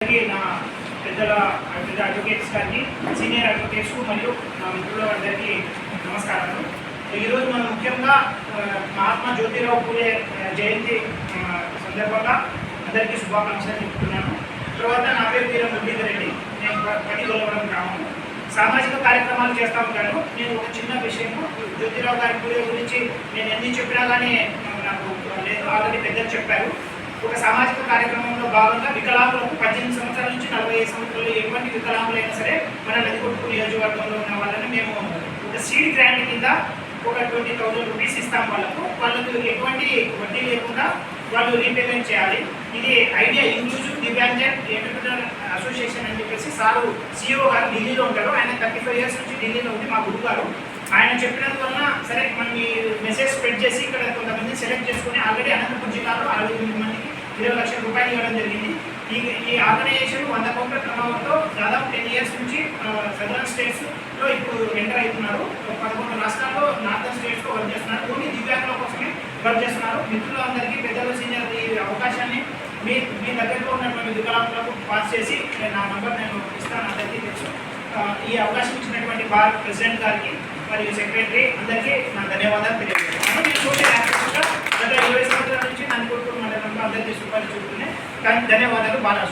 నా పెద్ద అడ్వకేట్స్ గారికి, సీనియర్ అడ్వకేట్స్ మరియు నా మిత్రులందరికీ నమస్కారాలు. ఈరోజు మనం ముఖ్యంగా మహాత్మా జ్యోతిరావు పూలే జయంతి సందర్భంగా అందరికీ శుభాకాంక్షలు చెప్తున్నాను. తర్వాత నా పేరు వీర మురళీధర్ రెడ్డి, నేను పడిగొలవడం గ్రామం. సామాజిక కార్యక్రమాలు చేస్తూ ఉంటాను. నేను ఒక చిన్న విషయము, జ్యోతిరావు గారి పూలే గురించి నేను ఎన్ని చెప్పినా కానీ నాకు లేదు, ఆల్రెడీ పెద్దలు చెప్పారు. ఒక సామాజిక కార్యక్రమంలో భాగంగా వికలాంగులకు 18 సంవత్సరాల నుంచి 45 సంవత్సరాలు ఎటువంటి వికలాంగులైనా సరే మన నదికొట్టు నియోజకవర్గంలో ఉన్న వాళ్ళని మేము ఒక సీడ్ గ్రాంట్ కింద ఒక 20,000 రూపీస్ ఇస్తాం. వాళ్ళకు ఎటువంటి వడ్డీ లేకుండా వాళ్ళు రీపేమెంట్ చేయాలి. ఇది ఐడియా ఇంక్లూజివ్ దివ్యాంజన్ ఎంటర్ప్రినర్ అసోసియేషన్ అని చెప్పేసి సారు సిఇఓ గారు ఢిల్లీలో ఉంటారు. ఆయన 35 ఇయర్స్ నుంచి ఢిల్లీలో ఉంది మా గురువు గారు. ఆయన చెప్పినందువల్ల సరే మనం ఈ మెసేజ్ స్ప్రెడ్ చేసి ఇక్కడ కొంతమంది సెలెక్ట్ చేసుకుని ఆల్రెడీ అనంతపురం జిల్లాలో 68 మందికి 20 లక్షల రూపాయలు ఇవ్వడం జరిగింది. ఈ ఆర్గనైజేషన్ 100 కోట్ల క్రమంతో దాదాపు 10 ఇయర్స్ నుంచి సదరన్ స్టేట్స్లో ఇప్పుడు ఎంటర్ అవుతున్నారు. 11 రాష్ట్రాల్లో నార్థన్ స్టేట్స్లో వర్క్ చేస్తున్నారు. ఓన్లీ దివ్యాంగుల కోసమే వర్క్ చేస్తున్నారు. మిత్రులందరికీ పెద్దలు సీనియర్ ఈ అవకాశాన్ని మీ దగ్గరలో ఉన్నటువంటి వికలాంగులకు పాస్ చేసి నా నంబర్ నేను ఇస్తాను, అందరికీ తెలుసు. ఈ అవకాశం ఇచ్చినటువంటి బార్ ప్రెసిడెంట్ గారికి మరియు సెక్రటరీ అందరికీ నా ధన్యవాదాలు తెలియజేస్తాను. నేను సోషల్ యాక్టివిస్ట్గా గత 20 సంవత్సరాల నుంచి నన్ను కోరుకున్న మండలంలో అందరికీ సుపరిచితులనే. కానీ ధన్యవాదాలు బాగా